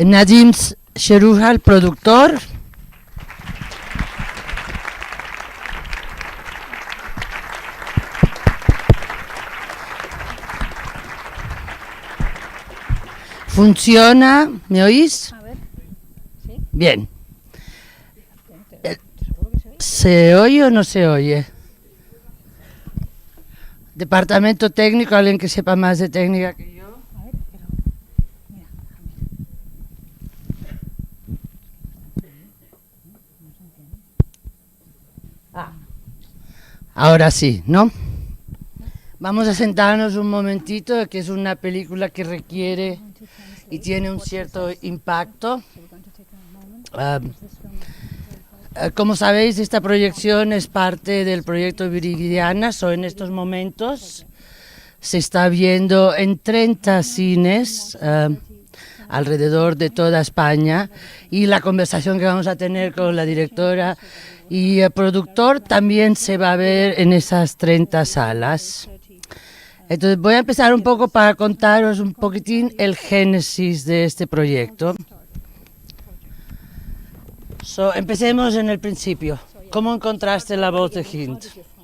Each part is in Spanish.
Nadim Sheruha, el productor. Funciona, ¿me oís? A ver, ¿sí? Bien. ¿Se oye o no se oye? Departamento técnico, alguien que sepa más de técnica que yo. A ver, pero mira, Ahora sí, ¿no? Vamos a sentarnos un momentito, que es una película que requiere y tiene un cierto impacto. Como sabéis, esta proyección es parte del proyecto Viridiana. En estos momentos se está viendo en 30 cines alrededor de toda España, y la conversación que vamos a tener con la directora y el productor también se va a ver en esas 30 salas. Entonces voy a empezar un poco para contaros un poquitín el génesis de este proyecto. Empecemos en el principio. ¿Cómo encontraste la voz de Hind?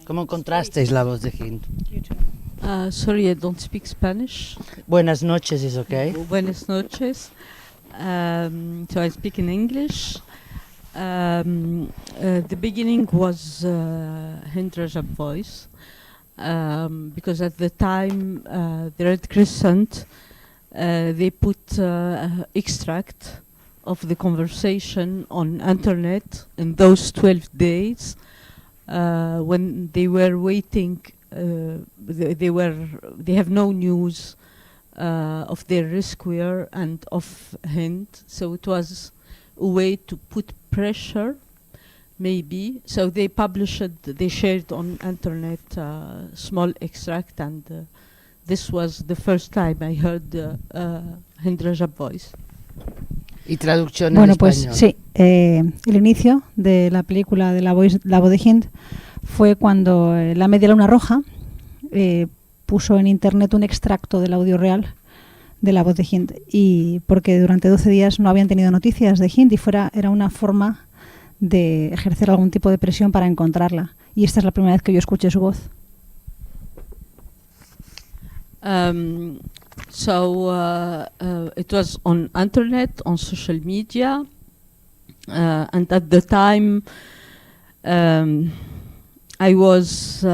¿Cómo encontrasteis la voz de Hind? Sorry, I don't speak Spanish. Buenas noches, ¿es okay? Buenas noches. So I speak in English. The beginning was Hind voice, because at the time the Red Crescent they put extract of the conversation on internet in those 12 days when they were waiting. They have no news of their rescuer and of Hind, so it was a way to put pressure, maybe. So they shared on internet small extract, and this was the first time I heard Hind Rajab voice. Y traducción bueno, en pues español. sí, el inicio de la película de la voz de Hind fue cuando la Media Luna Roja puso en internet un extracto del audio real de la voz de Hind, y porque durante 12 días no habían tenido noticias de Hind y era una forma de ejercer algún tipo de presión para encontrarla, y esta es la primera vez que yo escuché su voz. It was on internet, on social media, and at the time I was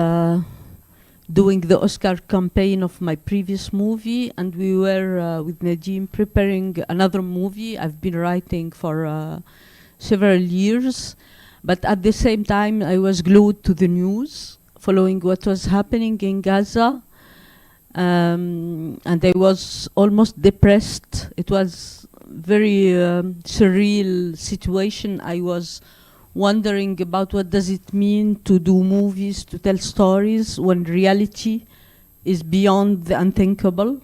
doing the Oscar campaign of my previous movie, and we were with Nadim preparing another movie I've been writing for several years, but at the same time I was glued to the news, following what was happening in Gaza. And I was almost depressed. It was very surreal situation. I was wondering about what does it mean to do movies, to tell stories, when reality is beyond the unthinkable.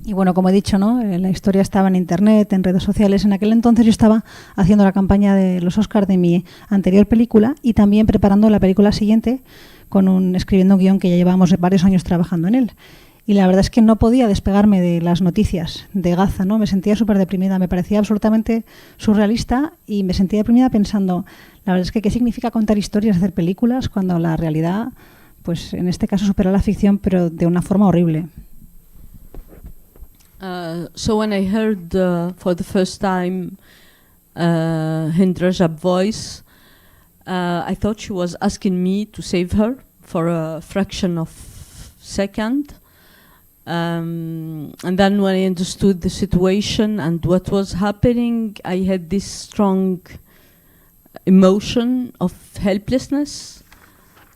Y bueno, como he dicho, ¿no? La historia estaba en internet, en redes sociales. En aquel entonces yo estaba haciendo la campaña de los Oscars de mi anterior película y también preparando la película siguiente, escribiendo un guión que ya llevábamos varios años trabajando en él. Y la verdad es que no podía despegarme de las noticias de Gaza, ¿no? Me sentía súper deprimida, me parecía absolutamente surrealista y me sentía deprimida pensando, la verdad es que ¿qué significa contar historias, hacer películas, cuando la realidad, pues en este caso supera la ficción, pero de una forma horrible? So when I heard for the first time Hind Rajab voice, I thought she was asking me to save her for a fraction of second. And then when I understood the situation and what was happening, I had this strong emotion of helplessness,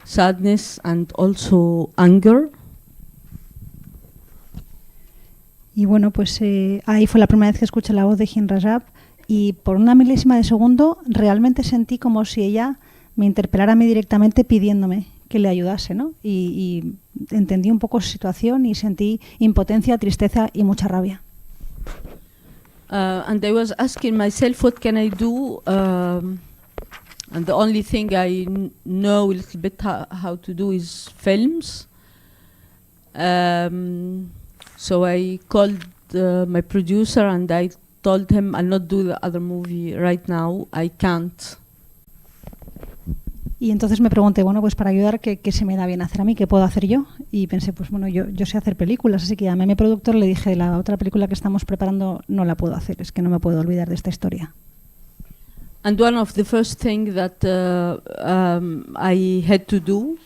sadness, and also anger. Y bueno, pues ahí fue la primera vez que escuché la voz de Hind Rajab, y por una milésima de segundo realmente sentí como si ella me interpelara a mí directamente pidiéndome que le ayudase, ¿no? Y entendí un poco su situación y sentí impotencia, tristeza y mucha rabia. And I was asking myself, what can I do? And the only thing I know a little bit how to do is films. So I called my producer and I told him I'll not do the other movie right now. I can't. Y entonces me pregunté, bueno, pues para ayudar, ¿qué se me da bien hacer a mí? ¿Qué puedo hacer yo? Y pensé, pues bueno, yo sé hacer películas, así que llamé a mi productor, le dije, la otra película que estamos preparando no la puedo hacer, es que no me puedo olvidar de esta historia. And one of the first things that I had to do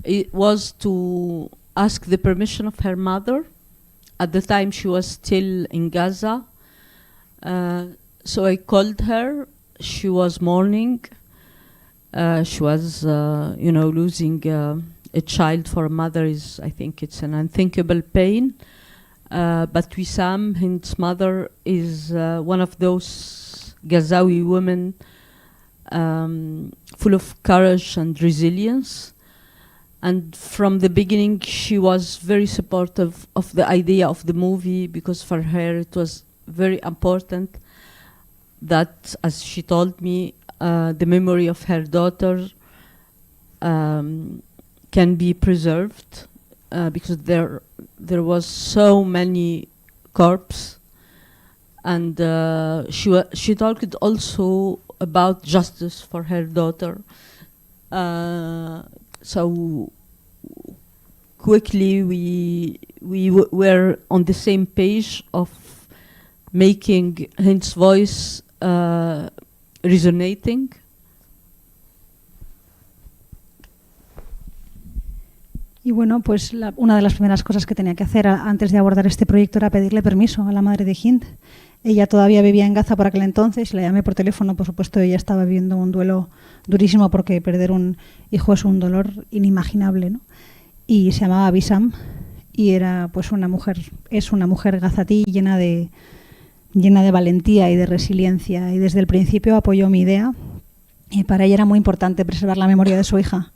it was to ask the permission of her mother. At the time she was still in Gaza. So I called her. She was mourning. She was, losing a child for a mother is, I think it's an unthinkable pain. But Wissam, Hind's mother, is one of those Gazawi women full of courage and resilience. And from the beginning, she was very supportive of the idea of the movie, because for her it was very important that, as she told me, the memory of her daughter can be preserved, because there was so many corpses, and she talked also about justice for her daughter. So quickly we were on the same page of making Hind's voice resonating. Y bueno, pues una de las primeras cosas que tenía que hacer antes de abordar este proyecto era pedirle permiso a la madre de Hind. Ella todavía vivía en Gaza por aquel entonces, la llamé por teléfono, por supuesto ella estaba viviendo un duelo durísimo porque perder un hijo es un dolor inimaginable, ¿no? Y se llamaba Wissam y era pues es una mujer gazatí llena de valentía y de resiliencia, y desde el principio apoyó mi idea, y para ella era muy importante preservar la memoria de su hija.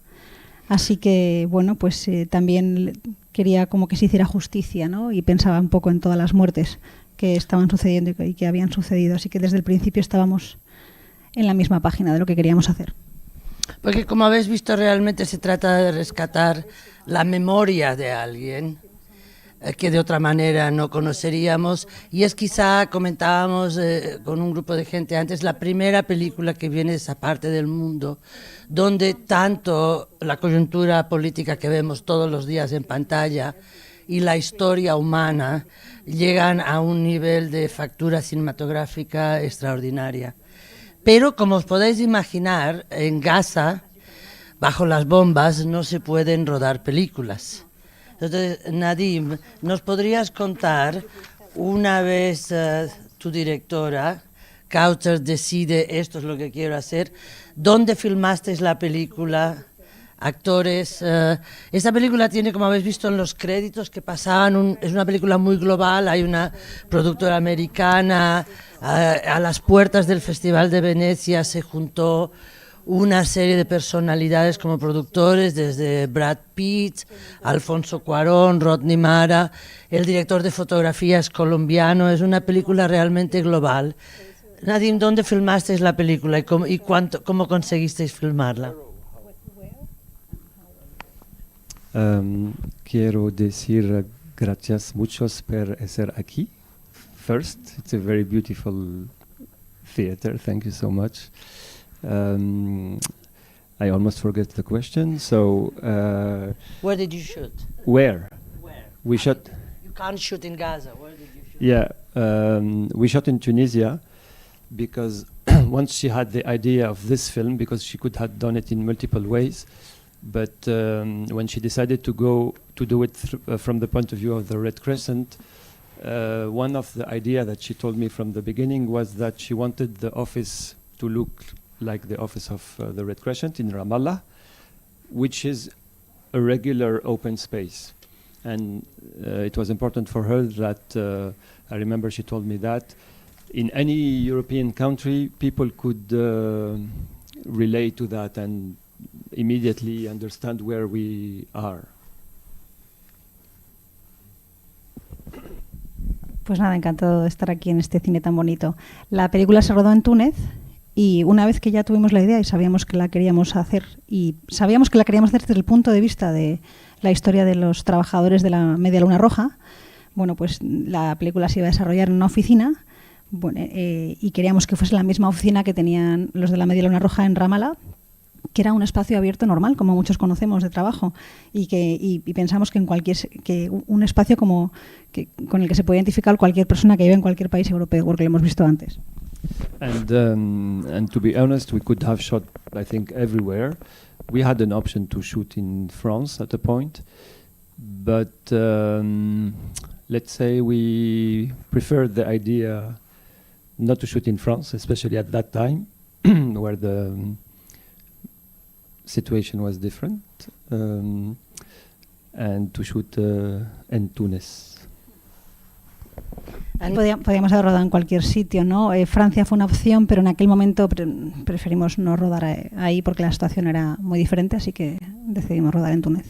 Así que, bueno, pues también quería como que se hiciera justicia, ¿no? Y pensaba un poco en todas las muertes que estaban sucediendo y que habían sucedido. Así que desde el principio estábamos en la misma página de lo que queríamos hacer. Porque como habéis visto, realmente se trata de rescatar la memoria de alguien que de otra manera no conoceríamos, y es quizá, comentábamos con un grupo de gente antes, la primera película que viene de esa parte del mundo donde tanto la coyuntura política que vemos todos los días en pantalla y la historia humana llegan a un nivel de factura cinematográfica extraordinaria. Pero como os podéis imaginar, en Gaza, bajo las bombas, no se pueden rodar películas. Entonces, Nadim, ¿nos podrías contar, una vez tu directora, Kauter, decide esto es lo que quiero hacer, dónde filmasteis la película, actores? Esta película tiene, como habéis visto en los créditos que pasaban, es una película muy global, hay una productora americana, a las puertas del Festival de Venecia se juntó una serie de personalidades como productores, desde Brad Pitt, Alfonso Cuarón, Rodney Mara, el director de fotografía es colombiano, es una película realmente global. Nadim, ¿dónde filmasteis la película y cómo conseguisteis filmarla? Quiero decir gracias muchos por estar aquí. First, it's a very beautiful theater, thank you so much. I almost forget the question. So, where did you shoot? Where? We shot. You can't shoot in Gaza. Where did you shoot? Yeah, we shot in Tunisia because once she had the idea of this film, because she could have done it in multiple ways, but when she decided to go to do it from the point of view of the Red Crescent, one of the idea that she told me from the beginning was that she wanted the office to look like the office of the Red Crescent in Ramallah, which is a regular open space. And it was important for her that, I remember she told me that in any European country, people could relate to that and immediately understand where we are. Pues nada, encantado de estar aquí en este cine tan bonito. La película se rodó en Túnez Y una vez que ya tuvimos la idea y sabíamos que la queríamos hacer, y sabíamos que la queríamos hacer desde el punto de vista de la historia de los trabajadores de la Media Luna Roja, bueno, pues la película se iba a desarrollar en una oficina, bueno, y queríamos que fuese la misma oficina que tenían los de la Media Luna Roja en Ramallah, que era un espacio abierto normal, como muchos conocemos, de trabajo, y pensamos que un espacio con el que se puede identificar cualquier persona que vive en cualquier país europeo, porque lo hemos visto antes. And to be honest, we could have shot, I think, everywhere. We had an option to shoot in France at a point, but let's say we preferred the idea not to shoot in France, especially at that time, where the situation was different, and to shoot in Tunis. Podíamos haber rodado en cualquier sitio, ¿no? Francia fue una opción, pero en aquel momento preferimos no rodar ahí porque la situación era muy diferente, así que decidimos rodar en Túnez.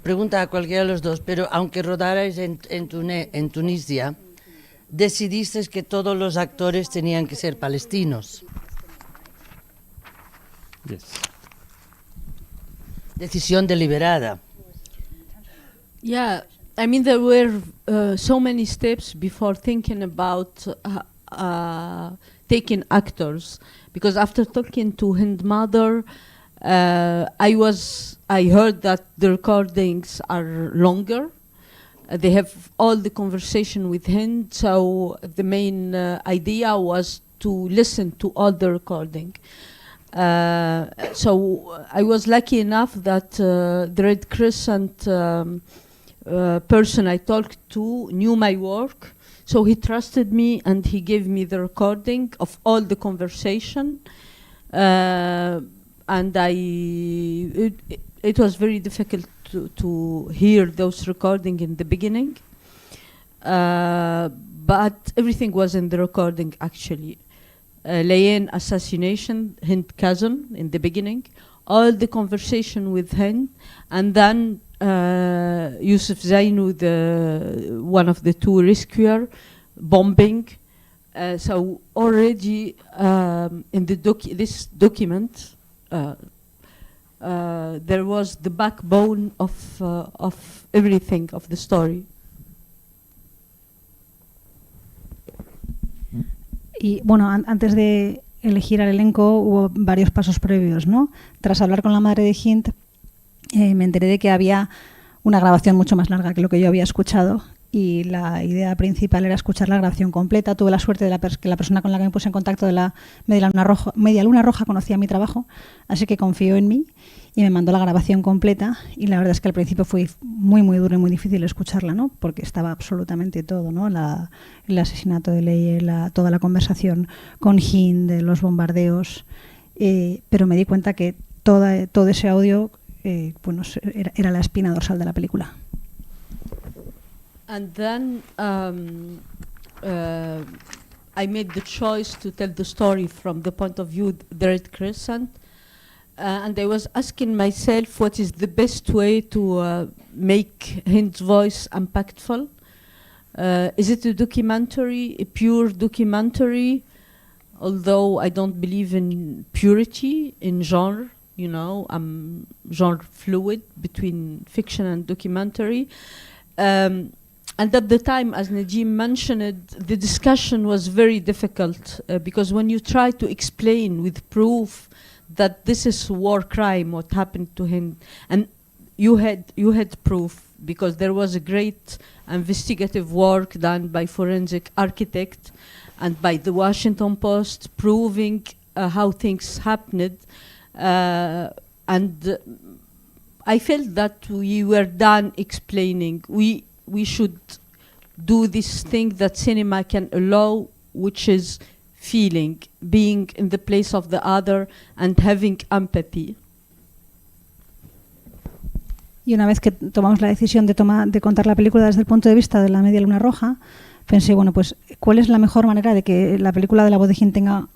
Pregunta a cualquiera de los dos, pero aunque rodarais en Tunisia, decidisteis que todos los actores tenían que ser palestinos. Yes. Decisión deliberada. Yeah, I mean, there were so many steps before thinking about taking actors, because after talking to Hind mother, I heard that the recordings are longer. They have all the conversation with Hind, so the main idea was to listen to all the recording. So I was lucky enough that the Red Crescent person I talked to knew my work, so he trusted me and he gave me the recording of all the conversation, and it was very difficult to hear those recording in the beginning, but everything was in the recording actually. Layene assassination, Hind cousin in the beginning, all the conversation with Hind, and then Yusuf Zainu, one of the two rescuer, bombing. So already in this document, there was the backbone of everything of the story. Y bueno, antes de elegir al elenco hubo varios pasos previos, ¿no? Tras hablar con la madre de Hind, me enteré de que había una grabación mucho más larga que lo que yo había escuchado, y la idea principal era escuchar la grabación completa. Tuve la suerte de que la persona con la que me puse en contacto de la Media Luna Roja conocía mi trabajo, así que confió en mí y me mandó la grabación completa, y la verdad es que al principio fue muy muy duro y muy difícil escucharla, ¿no? Porque estaba absolutamente todo, ¿no? El asesinato de Layene, toda la conversación con Hind, los bombardeos, pero me di cuenta que todo ese audio bueno, era la espina dorsal de la película. And then I made the choice to tell the story from the point of view of the Red Crescent. And I was asking myself what is the best way to make Hind's voice impactful. Is it a documentary, a pure documentary? Although I don't believe in purity in genre, you know, I'm genre fluid between fiction and documentary. And at the time, as Najim mentioned, the discussion was very difficult because when you try to explain with proof that this is war crime, what happened to him, and you had proof because there was a great investigative work done by forensic architect and by the Washington Post proving how things happened, and I felt that we were done explaining. We should do this thing that cinema can allow, which is feeling, being in the place of the other and having empathy. Y una vez que tomamos la decisión de contar la película desde el punto de vista de la Media Luna Roja, pensé, bueno, pues ¿cuál es la mejor manera de que la película de la voz de Hind tenga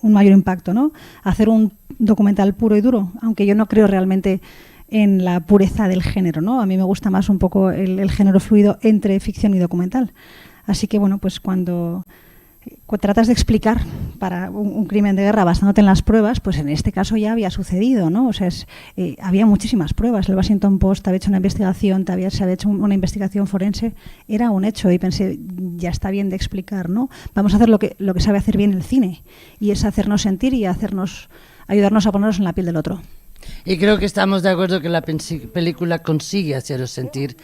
un mayor impacto, ¿no? Hacer un documental puro y duro, aunque yo no creo realmente en la pureza del género, ¿no? A mí me gusta más un poco el género fluido entre ficción y documental. Así que, bueno, pues cuando tratas de explicar para un crimen de guerra basándote en las pruebas, pues en este caso ya había sucedido, ¿no? O sea, había muchísimas pruebas. El Washington Post había hecho una investigación, se había hecho una investigación forense, era un hecho y pensé, ya está bien de explicar, ¿no? Vamos a hacer lo que sabe hacer bien el cine, y es hacernos sentir y ayudarnos a ponernos en la piel del otro. Y creo que estamos de acuerdo que la película consigue haceros sentir.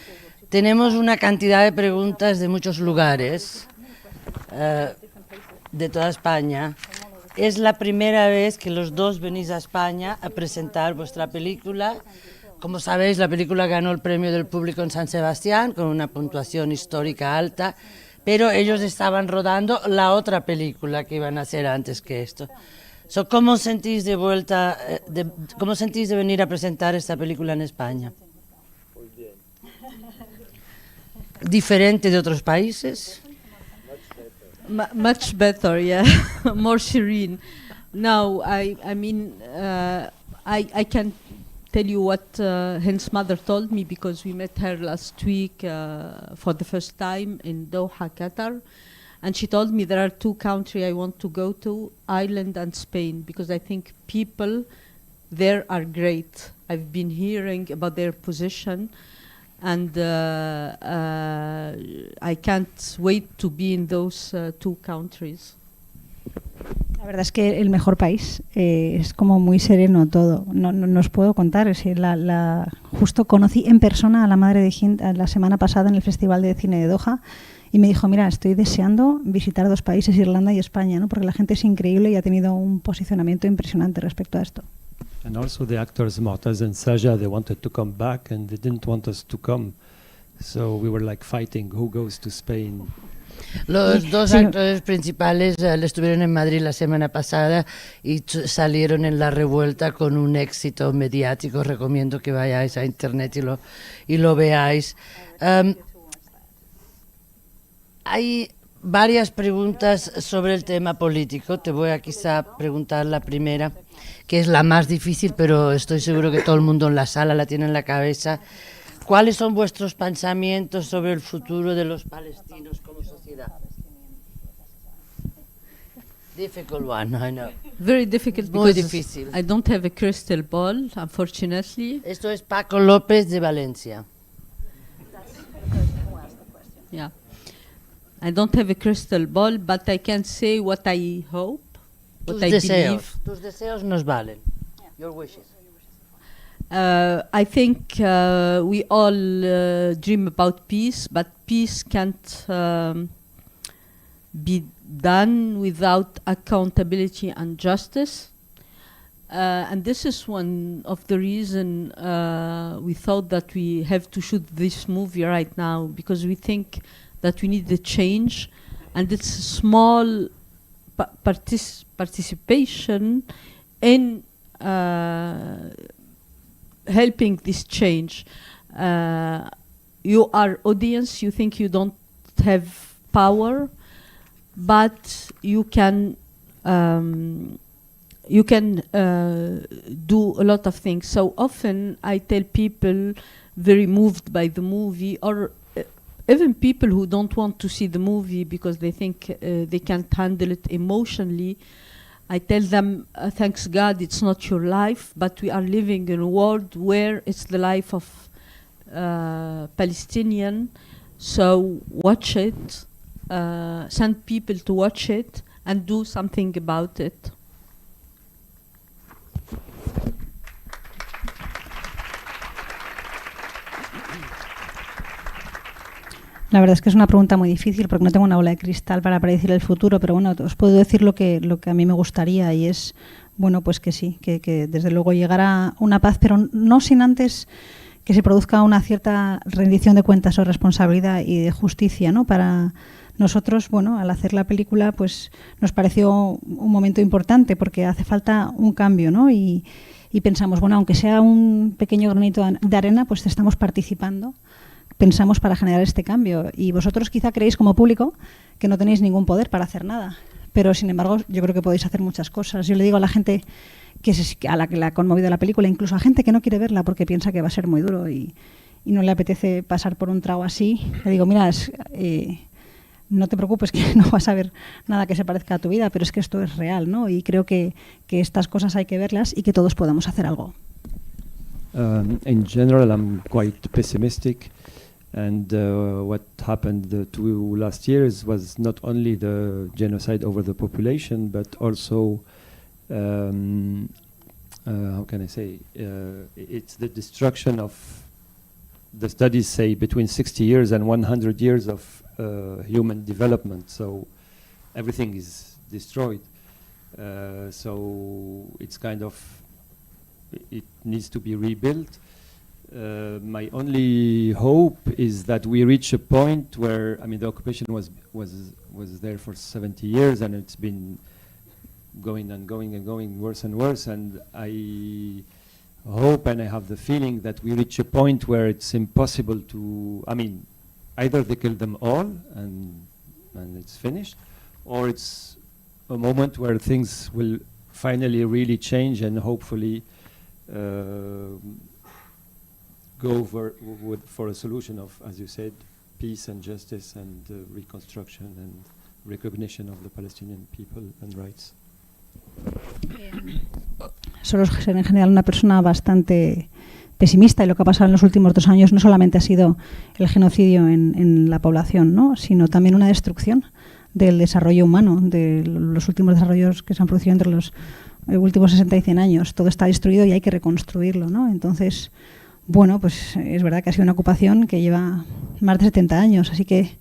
Tenemos una cantidad de preguntas de muchos lugares, de toda España. Es la primera vez que los dos venís a España a presentar vuestra película. Como sabéis, la película ganó el premio del público en San Sebastián con una puntuación histórica alta, pero ellos estaban rodando la otra película que iban a hacer antes que esto. ¿Cómo sentís de vuelta, cómo sentís de venir a presentar esta película en España? ¿Diferente de otros países? Much better, yeah. More serene. Now, I can tell you what Hind's mother told me, because we met her last week for the first time in Doha, Qatar. And she told me there are two countries I want to go to, Ireland and Spain, because I think people there are great. I've been hearing about their position, and I can't wait to be in those two countries. La verdad es que el mejor país, es como muy sereno todo. No os puedo contar. Justo conocí en persona a la madre de Hind la semana pasada en el Festival de Cine de Doha, y me dijo, mira, estoy deseando visitar dos países, Irlanda y España, ¿no? Porque la gente es increíble y ha tenido un posicionamiento impresionante respecto a esto. And also the actors Mortaz and Saja, they wanted to come back and they didn't want us to come. So we were like fighting who goes to Spain. Los dos actores principales estuvieron en Madrid la semana pasada y salieron en la revuelta con un éxito mediático. Recomiendo que vayáis a internet y lo veáis. Hay varias preguntas sobre el tema político. Te voy a quizá preguntar la primera, que es la más difícil, pero estoy seguro que todo el mundo en la sala la tiene en la cabeza. ¿Cuáles son vuestros pensamientos sobre el futuro de los palestinos como sociedad? Difficult one, I know. Very difficult, Muy because difícil. I don't have a crystal ball, unfortunately. Esto es Paco López de Valencia. Yeah. I don't have a crystal ball, but I can say what I hope, what I believe. Tus deseos nos valen. Your wishes. I think we all dream about peace, but peace can't be done without accountability and justice. And this is one of the reasons we thought that we have to shoot this movie right now, because we think that we need the change, and it's a small participation in helping this change. You are audience, you think you don't have power, but you can do a lot of things. So often I tell people very moved by the movie, or even people who don't want to see the movie because they think they can't handle it emotionally, I tell them, thanks God it's not your life, but we are living in a world where it's the life of Palestinian. So watch it, send people to watch it, and do something about it. La verdad es que es una pregunta muy difícil porque no tengo una bola de cristal para predecir el futuro, pero bueno, os puedo decir lo que a mí me gustaría, y es, bueno, pues que sí, que desde luego llegara una paz, pero no sin antes que se produzca una cierta rendición de cuentas o responsabilidad y de justicia, ¿no? Para nosotros, bueno, al hacer la película, pues nos pareció un momento importante porque hace falta un cambio, ¿no? Y pensamos, bueno, aunque sea un pequeño granito de arena, pues estamos participando. Pensamos para generar este cambio, y vosotros quizá creéis como público que no tenéis ningún poder para hacer nada, pero sin embargo yo creo que podéis hacer muchas cosas. Yo le digo a la gente a la que le ha conmovido la película, incluso a gente que no quiere verla porque piensa que va a ser muy duro y no le apetece pasar por un trago así, le digo, mira, no te preocupes que no vas a ver nada que se parezca a tu vida, pero es que esto es real, ¿no? Y creo que estas cosas hay que verlas y que todos podemos hacer algo. In general, I'm quite pessimistic, and what happened the 2 last years was not only the genocide over the population, but also, how can I say, it's the destruction of, the studies say, between 60 years and 100 years of human development. So everything is destroyed. So it's kind of, it needs to be rebuilt. My only hope is that we reach a point where, I mean, the occupation was there for 70 years, and it's been going and going and going worse and worse. And I hope, and I have the feeling that we reach a point where it's impossible to, I mean, either they kill them all and it's finished, or it's a moment where things will finally really change and hopefully go for a solution of, as you said, peace and justice and reconstruction and recognition of the Palestinian people and rights. Solo ser en general una persona bastante pesimista, y lo que ha pasado en los últimos 2 años no solamente ha sido el genocidio en la población, ¿no?, sino también una destrucción del desarrollo humano, de los últimos desarrollos que se han producido entre los últimos 60 y 100 años. Todo está destruido y hay que reconstruirlo, ¿no? Entonces, bueno, pues es verdad que ha sido una ocupación que lleva más de 70 años, así que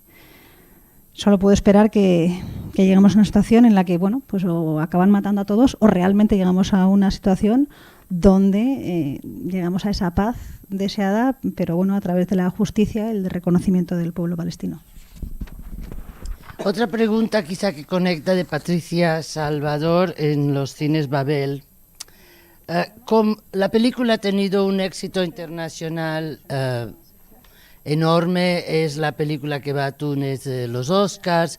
solo puedo esperar que lleguemos a una situación en la que, bueno, pues o acaban matando a todos o realmente llegamos a una situación donde llegamos a esa paz deseada, pero bueno, a través de la justicia, el reconocimiento del pueblo palestino. Otra pregunta quizá que conecta, de Patricia Salvador en los cines Babel. La película ha tenido un éxito internacional enorme, es la película que va a Túnez de los Oscars,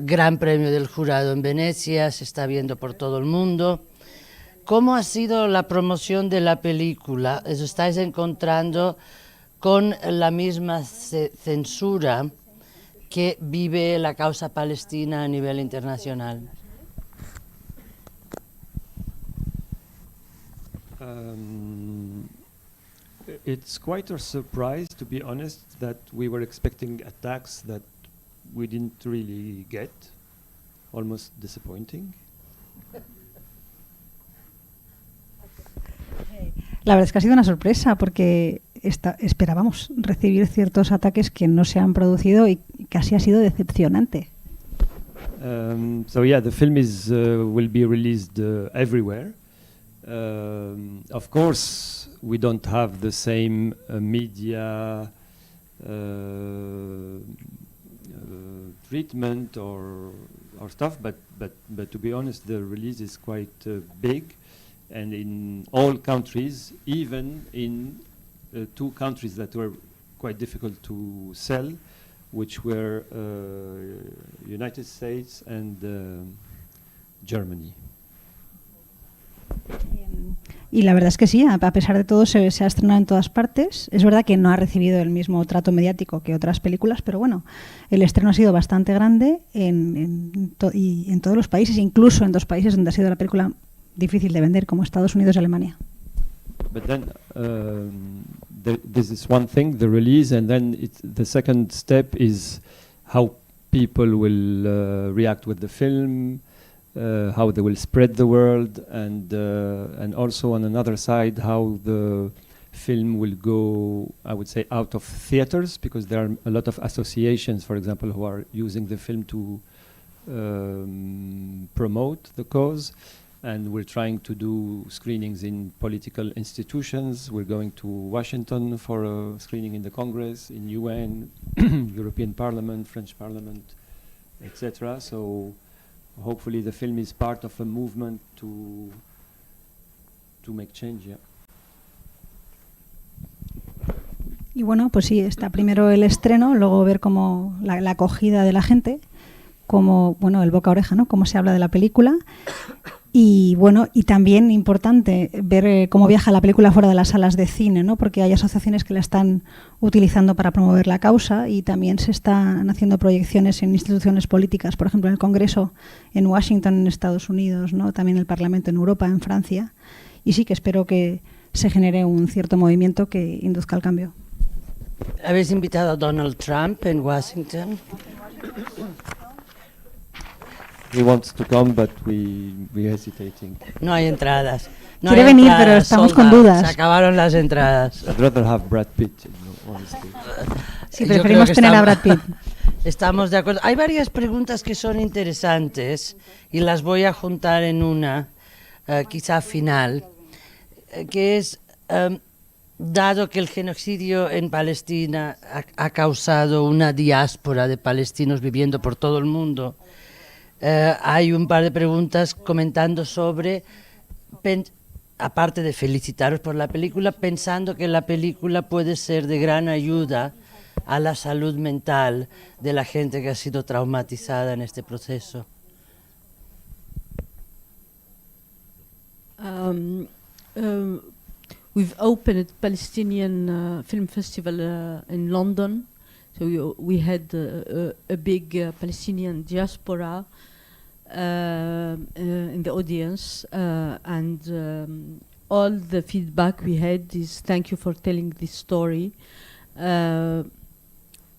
gran premio del jurado en Venecia, se está viendo por todo el mundo. ¿Cómo ha sido la promoción de la película? ¿Os estáis encontrando con la misma censura que vive la causa palestina a nivel internacional? It's quite a surprise, to be honest, that we were expecting attacks that we didn't really get. Almost disappointing. La verdad es que ha sido una sorpresa porque esperábamos recibir ciertos ataques que no se han producido y casi ha sido decepcionante. So yeah, the film will be released everywhere. Of course, we don't have the same media treatment or stuff, but to be honest, the release is quite big, and in all countries, even in 2 countries that were quite difficult to sell, which were United States and Germany. Y la verdad es que sí, a pesar de todo se ha estrenado en todas partes. Es verdad que no ha recibido el mismo trato mediático que otras películas, pero bueno, el estreno ha sido bastante grande en todos los países, incluso en 2 países donde ha sido la película difícil de vender, como Estados Unidos y Alemania. But then this is one thing, the release, and then the second step is how people will react with the film, how they will spread the word, and also on another side how the film will go, I would say, out of theaters, because there are a lot of associations, for example, who are using the film to promote the cause. And we're trying to do screenings in political institutions. We're going to Washington for a screening in the Congress, in UN, European Parliament, French Parliament, etc. So hopefully the film is part of a movement to make change. Yeah. Y bueno, pues sí, está primero el estreno, luego ver cómo la acogida de la gente, como, bueno, el boca a oreja, ¿no?, cómo se habla de la película. Y bueno, y también importante ver cómo viaja la película fuera de las salas de cine, ¿no? Porque hay asociaciones que la están utilizando para promover la causa y también se están haciendo proyecciones en instituciones políticas, por ejemplo en el Congreso en Washington, en Estados Unidos, ¿no? También el Parlamento en Europa, en Francia. Y sí que espero que se genere un cierto movimiento que induzca el cambio. ¿Habéis invitado a Donald Trump en Washington? He wants to come, but we're hesitating. No hay entradas. No Quiere hay venir, entradas, pero estamos sold con out. dudas. Se acabaron las entradas. I'd rather have Brad Pitt, honestly. Sí, Yo creo preferimos que tener a Brad Pitt. Estamos de acuerdo. Hay varias preguntas que son interesantes y las voy a juntar en una, quizá final, que es, dado que el genocidio en Palestina ha causado una diáspora de palestinos viviendo por todo el mundo, hay un par de preguntas comentando sobre, aparte de felicitaros por la película, pensando que la película puede ser de gran ayuda a la salud mental de la gente que ha sido traumatizada en este proceso. We've opened a Palestinian film festival in London, so we had a big Palestinian diaspora in the audience, and all the feedback we had is thank you for telling this story.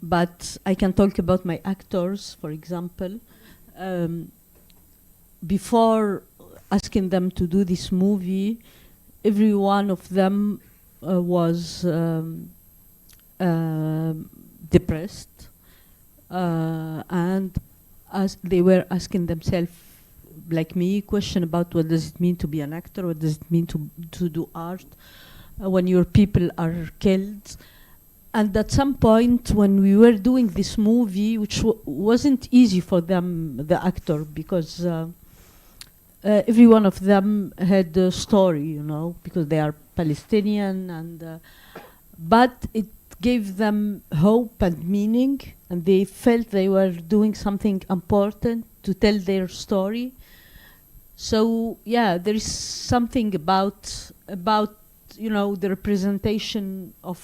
But I can talk about my actors, for example. Before asking them to do this movie, every one of them was depressed, and as they were asking themselves, like me, question about what does it mean to be an actor, what does it mean to do art when your people are killed. And at some point when we were doing this movie, which wasn't easy for them, the actor, because every one of them had a story, you know, because they are Palestinian, and but it gave them hope and meaning, and they felt they were doing something important to tell their story. So yeah, there is something about you know, the representation of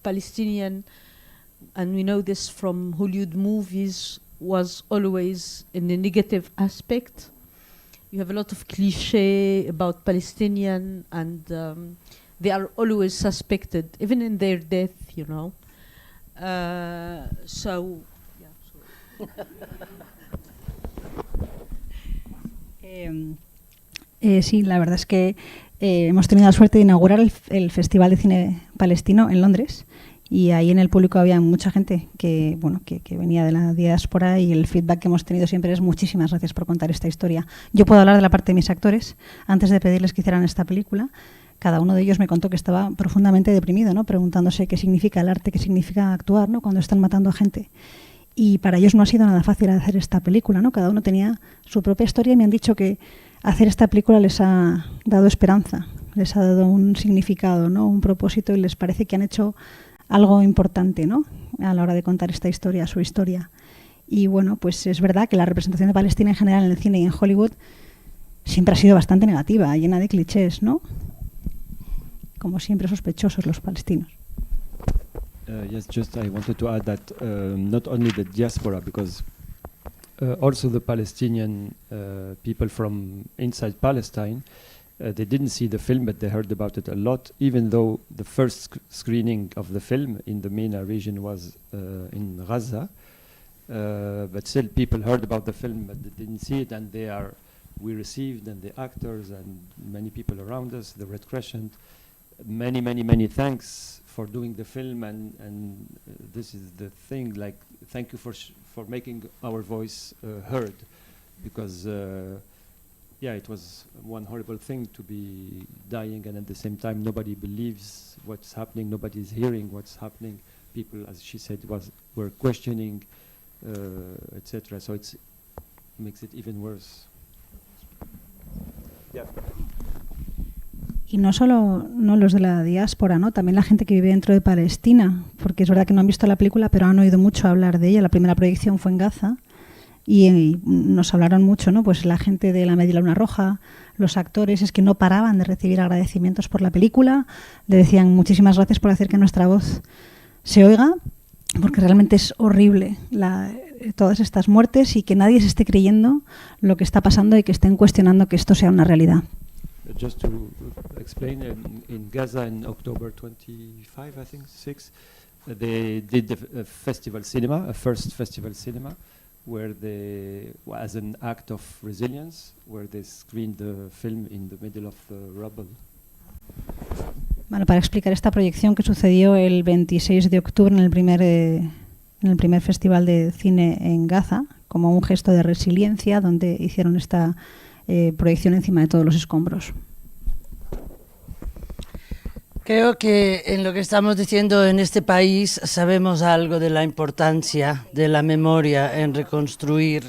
Palestinian, and we know this from Hollywood movies, was always in a negative aspect. You have a lot of cliché about Palestinian, and they are always suspected, even in their death, you know. So, yeah. Sí, la verdad es que hemos tenido la suerte de inaugurar el Festival de Cine Palestino en Londres, y ahí en el público había mucha gente que venía de la diáspora, y el feedback que hemos tenido siempre es muchísimas gracias por contar esta historia. Yo puedo hablar de la parte de mis actores. Antes de pedirles que hicieran esta película, cada uno de ellos me contó que estaba profundamente deprimido, ¿no? Preguntándose qué significa el arte, qué significa actuar, ¿no? Cuando están matando a gente. Y para ellos no ha sido nada fácil hacer esta película, ¿no? Cada uno tenía su propia historia, y me han dicho que hacer esta película les ha dado esperanza, les ha dado un significado, ¿no? Un propósito, y les parece que han hecho algo importante, ¿no? A la hora de contar esta historia, su historia. Y bueno, pues es verdad que la representación de Palestina en general en el cine y en Hollywood siempre ha sido bastante negativa, llena de clichés, ¿no? Como siempre sospechosos los palestinos. Yes, just I wanted to add that not only the diaspora, because also the Palestinian people from inside Palestine, they didn't see the film, but they heard about it a lot, even though the first screening of the film in the MENA region was in Gaza. But still people heard about the film, but they didn't see it, and we received, and the actors and many people around us, the Red Crescent, many thanks for doing the film, and this is the thing, like, thank you for making our voice heard, because yeah, it was one horrible thing to be dying, and at the same time nobody believes what's happening, nobody's hearing what's happening. People, as she said, were questioning, etc. So it makes it even worse. Yeah. Y no solo los de la diáspora, ¿no? También la gente que vive dentro de Palestina, porque es verdad que no han visto la película, pero han oído mucho hablar de ella. La primera proyección fue en Gaza, y nos hablaron mucho, ¿no? Pues la gente de la Media Luna Roja, los actores, es que no paraban de recibir agradecimientos por la película, le decían muchísimas gracias por hacer que nuestra voz se oiga, porque realmente es horrible todas estas muertes y que nadie se esté creyendo lo que está pasando y que estén cuestionando que esto sea una realidad. Just to explain, in Gaza in October 25, I think, 6, they did the festival cinema, a first festival cinema, where they, as an act of resilience, where they screened the film in the middle of the rubble. Bueno, para explicar esta proyección que sucedió el 26 de octubre en el primer festival de cine en Gaza, como un gesto de resiliencia, donde hicieron esta proyección encima de todos los escombros. Creo que en lo que estamos diciendo en este país sabemos algo de la importancia de la memoria en reconstruir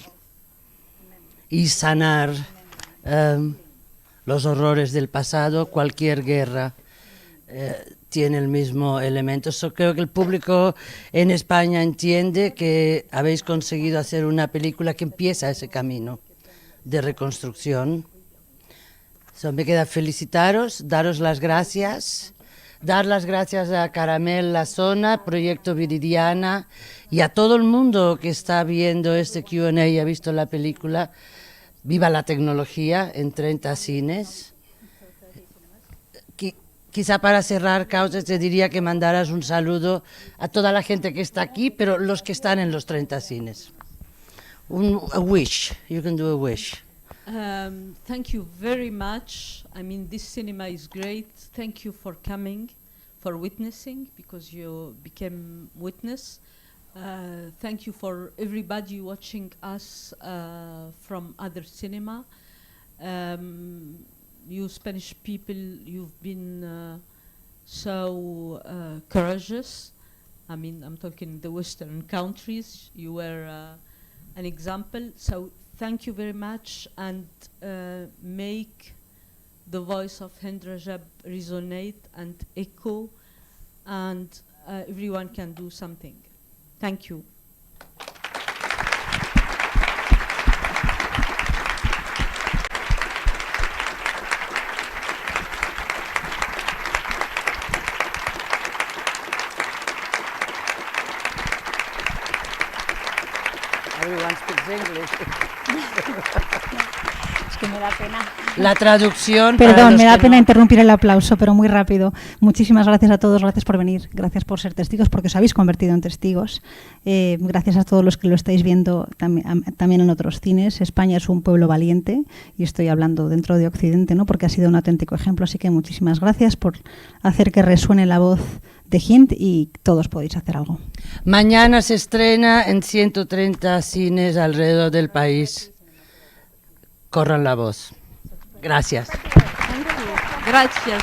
y sanar los horrores del pasado. Cualquier guerra tiene el mismo elemento. Creo que el público en España entiende que habéis conseguido hacer una película que empieza ese camino de reconstrucción. Me queda felicitaros, daros las gracias, dar las gracias a Caramel La Zona, Proyecto Viridiana y a todo el mundo que está viendo este Q&A y ha visto la película. Viva la tecnología en 30 cines. Quizá para cerrar, Causa, te diría que mandaras un saludo a toda la gente que está aquí, pero los que están en los 30 cines. A wish, you can do a wish. Thank you very much. I mean, this cinema is great. Thank you for coming, for witnessing, because you became witness. Thank you for everybody watching us from other cinema. You Spanish people, you've been so courageous. I mean, I'm talking the Western countries. You were an example. So thank you very much, and make the voice of Hind resonate and echo, and everyone can do something. Thank you. Everyone speaks English. Es que me da pena. La traducción. Perdón, me da pena interrumpir el aplauso, pero muy rápido. Muchísimas gracias a todos, gracias por venir, gracias por ser testigos, porque os habéis convertido en testigos. Gracias a todos los que lo estáis viendo también en otros cines. España es un pueblo valiente, y estoy hablando dentro de Occidente, ¿no? Porque ha sido un auténtico ejemplo. Así que muchísimas gracias por hacer que resuene la voz de Hind, y todos podéis hacer algo. Mañana se estrena en 130 cines alrededor del país. Corran la voz. Gracias. Gracias.